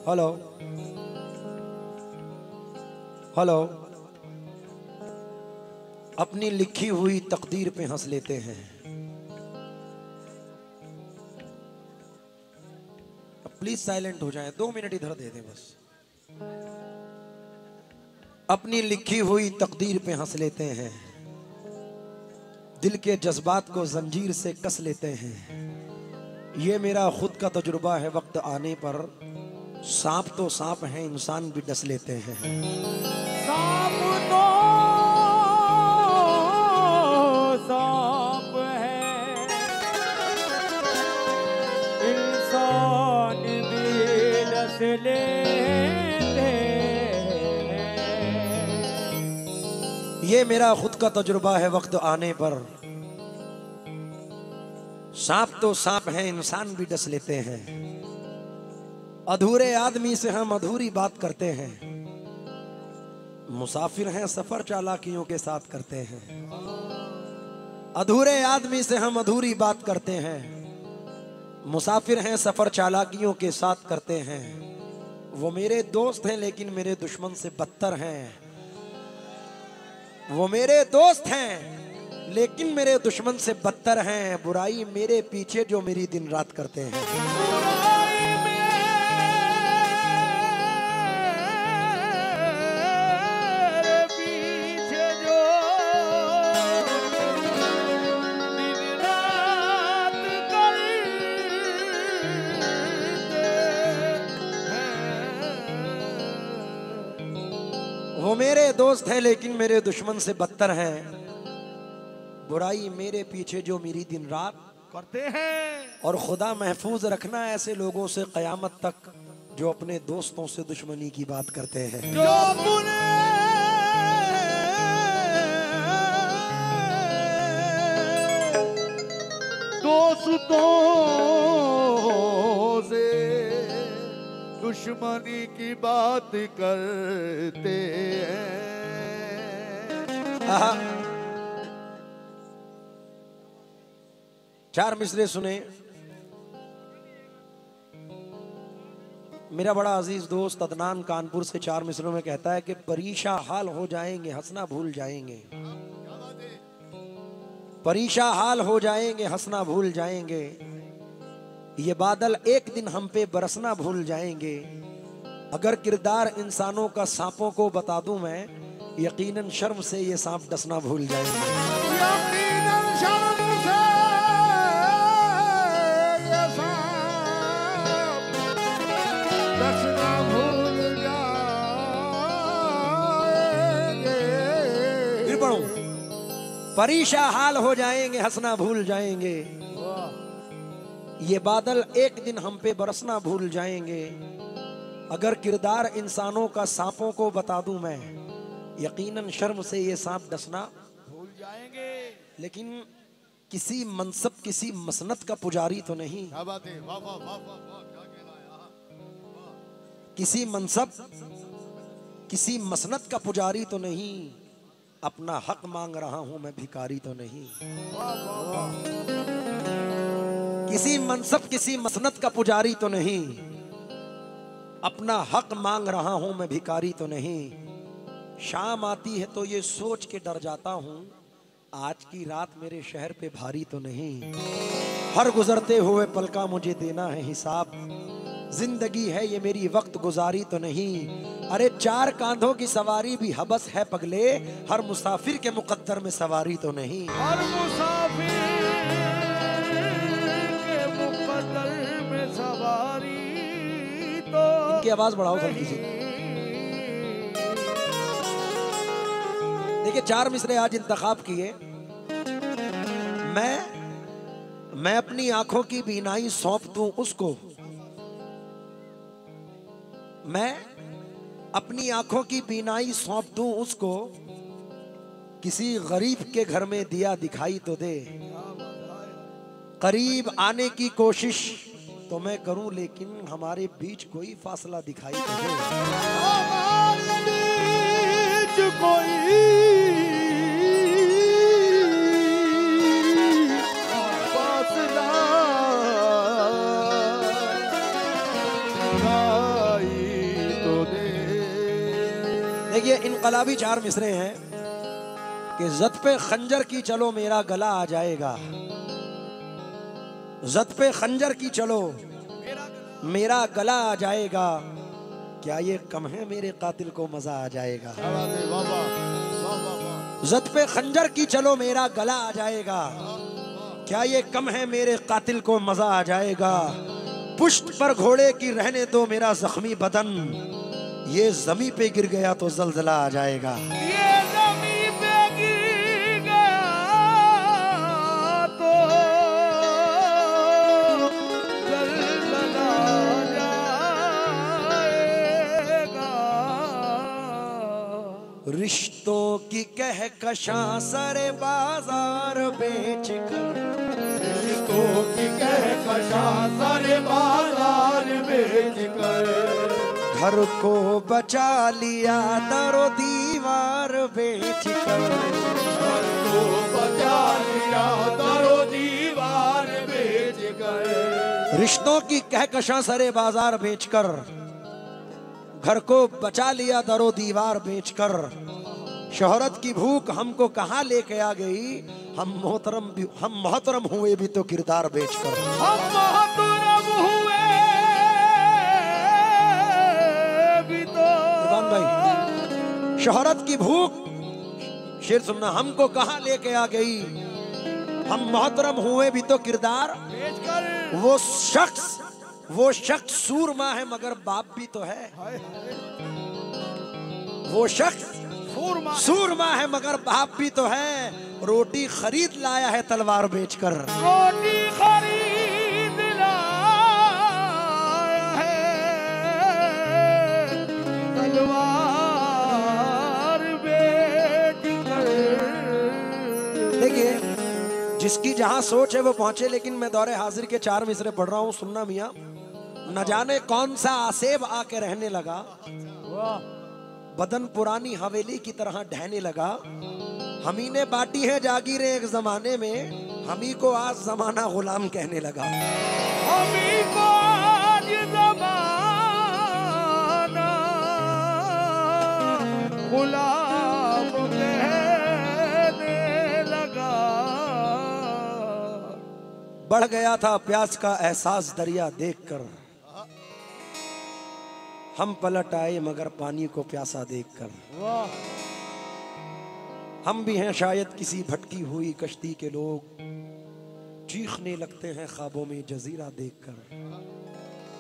Hello hello. अपनी लिखी हुई तकदीर पे हंस लेते हैं। प्लीज साइलेंट हो जाएं, 2 मिनट इधर दे दें बस। अपनी लिखी हुई तकदीर पे हंस लेते हैं, दिल के जज्बात को जंजीर से कस लेते हैं। ये मेरा खुद का तजुर्बा है, वक्त आने पर सांप तो सांप है, इंसान भी डस लेते हैं। सांप तो सांप है, इंसान भी डस लेते हैं। ये मेरा खुद का तजुर्बा है, वक्त आने पर सांप तो सांप है, इंसान भी डस लेते हैं। अधूरे आदमी से हम अधूरी बात करते हैं, मुसाफिर हैं सफर चालाकियों के साथ करते हैं। अधूरे आदमी से हम अधूरी बात करते हैं, मुसाफिर हैं सफर चालाकियों के साथ करते हैं। वो मेरे दोस्त हैं लेकिन मेरे दुश्मन से बदतर हैं। वो मेरे दोस्त हैं लेकिन मेरे दुश्मन से बदतर हैं। बुराई मेरे पीछे जो मेरी दिन रात करते हैं। वो मेरे दोस्त हैं लेकिन मेरे दुश्मन से बदतर हैं। बुराई मेरे पीछे जो मेरी दिन रात करते हैं। और खुदा महफूज रखना ऐसे लोगों से कयामत तक जो अपने दोस्तों से दुश्मनी की बात करते हैं। जो अपने दोस्तों से दुश्मनी की बात करते हैं। चार मिसरे सुने। मेरा बड़ा अजीज दोस्त अदनान कानपुर से 4 मिसरों में कहता है कि परीशा हाल हो जाएंगे, हंसना भूल जाएंगे। परीशा हाल हो जाएंगे, हंसना भूल जाएंगे। ये बादल एक दिन हम पे बरसना भूल जाएंगे। अगर किरदार इंसानों का सांपों को बता दूं मैं, यकीनन शर्म से ये सांप डसना भूल जाएंगे। यकीनन शर्म से ये सांप डसना भूल जाएंगे। फिर पढ़ूं। परीशा हाल हो जाएंगे, हंसना भूल जाएंगे। ये बादल एक दिन हम पे बरसना भूल जाएंगे। अगर किरदार इंसानों का सांपों को बता दूं मैं, यकीनन शर्म से ये सांप डसना भूल जाएंगे। लेकिन किसी मनसब किसी मसनत का पुजारी तो नहीं। क्या बात है, वाह वाह वाह वाह वाह, क्या कहना है। किसी मनसब किसी मसनत का पुजारी तो नहीं। अपना हक मांग रहा हूं मैं, भिखारी तो नहीं। किसी मनसब किसी मसनत का पुजारी तो नहीं। अपना हक मांग रहा हूं मैं, भिखारी तो नहीं। शाम आती है तो ये सोच के डर जाता हूं, आज की रात मेरे शहर पे भारी तो नहीं। हर गुजरते हुए पल का मुझे देना है हिसाब, जिंदगी है ये मेरी वक्त गुजारी तो नहीं। अरे 4 कांधों की सवारी भी हबस है पगले, हर मुसाफिर के मुकद्दर में सवारी तो नहीं। हर मुसाफिर के मुकद्दर में सवारी तो इनकी आवाज बढ़ाओ हल्की सी। देखिए 4 मिसरे आज इंतखाब किए। मैं अपनी आंखों की बीनाई सौंप दूं उसको मैं अपनी आंखों की बीनाई सौंप दूं उसको, किसी गरीब के घर में दिया दिखाई तो दे। करीब आने की कोशिश तो मैं करूं, लेकिन हमारे बीच कोई फासला दिखाई तो दे। हमारे बीच कोई फासला दिखाई तो दे। देखिए इनकलाबी 4 मिसरे हैं कि जद पे खंजर की चलो मेरा गला आ जाएगा, जद पे खंजर की चलो मेरा गला आ जाएगा, क्या ये कम है मेरे कातिल को मजा आ जाएगा। जद पे खंजर की चलो मेरा गला आ जाएगा, क्या ये कम है मेरे कातिल को मजा आ जाएगा। पुष्ट पर घोड़े की रहने दो मेरा जख्मी बदन, ये जमी पे गिर गया तो जलजला आ जाएगा। ये जमी पे गिर गया तो जलजला जाएगा। रिश्तों की कहकशां सरे बाजार बेच कर, रिश्तों की कहकशां सारे बाजार बेच कर, घर को बचा लिया दरो दीवार बेच कर, घर को बचा लिया दरो दीवार बेच कर। रिश्तों की कहकशां सरे बाजार बेचकर, घर को बचा लिया दरो दीवार बेचकर। शोहरत की भूख हमको कहाँ लेके आ गई, हम मोहतरम हुए भी तो किरदार बेचकर। हम मोहतरम हुए भी तो। कुर्बान भाई, शोहरत की भूख, शेर सुनना, हमको कहाँ लेके आ गई, हम मोहतरम हुए भी तो किरदार बेचकर। वो शख्स सूरमा है मगर बाप भी तो है। वो शख्स सूरमा है मगर बाप भी तो है, रोटी खरीद लाया है तलवार बेचकर। रोटी खरीद लाया है तलवार बेचकर। देखिए जिसकी जहां सोच है वो पहुंचे, लेकिन मैं दौरे हाजिर के 4 मिसरे पढ़ रहा हूं, सुनना मियां। न जाने कौन सा आसेब आके रहने लगा, बदन पुरानी हवेली की तरह ढहने लगा। हमी ने बांटी है जागीरें एक जमाने में, हमी को आज जमाना गुलाम कहने लगा। हमी को आज जमाना गुलाम कहने लगा। बढ़ गया था प्यास का एहसास दरिया देखकर, हम पलट आए मगर पानी को प्यासा देखकर। हम भी हैं शायद किसी भटकी हुई कश्ती के लोग, चीखने लगते हैं ख्वाबों में जजीरा देखकर।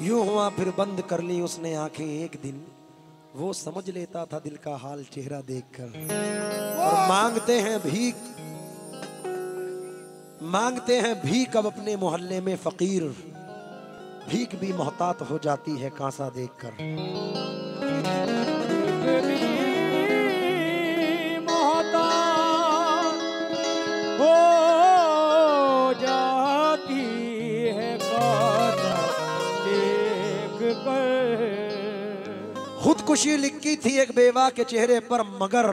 यूं हुआ फिर बंद कर ली उसने आंखें एक दिन, वो समझ लेता था दिल का हाल चेहरा देखकर। और मांगते हैं भीख अब अपने मोहल्ले में फकीर, भीख भी मोहतात हो जाती है कांसा देखकर। मोहतात हो जाती है कांसा देखकर। खुदकुशी लिखी थी एक बेवा के चेहरे पर, मगर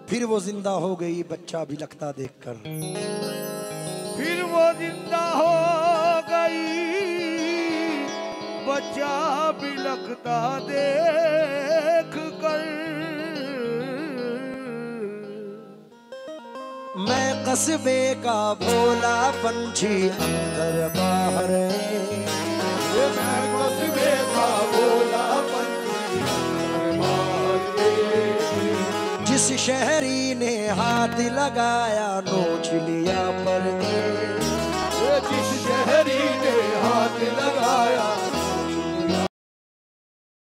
फिर वो जिंदा हो गई बच्चा भी लगता देखकर। फिर वो जिंदा हो गई बच्चा भी लगता देख कर। मैं कस्बे का भोला पंछी अंदर बाहर, मैं कस्बे का भोला पंछी अंदर बाहर। जिस शहरी ने हाथ लगाया नोच लिया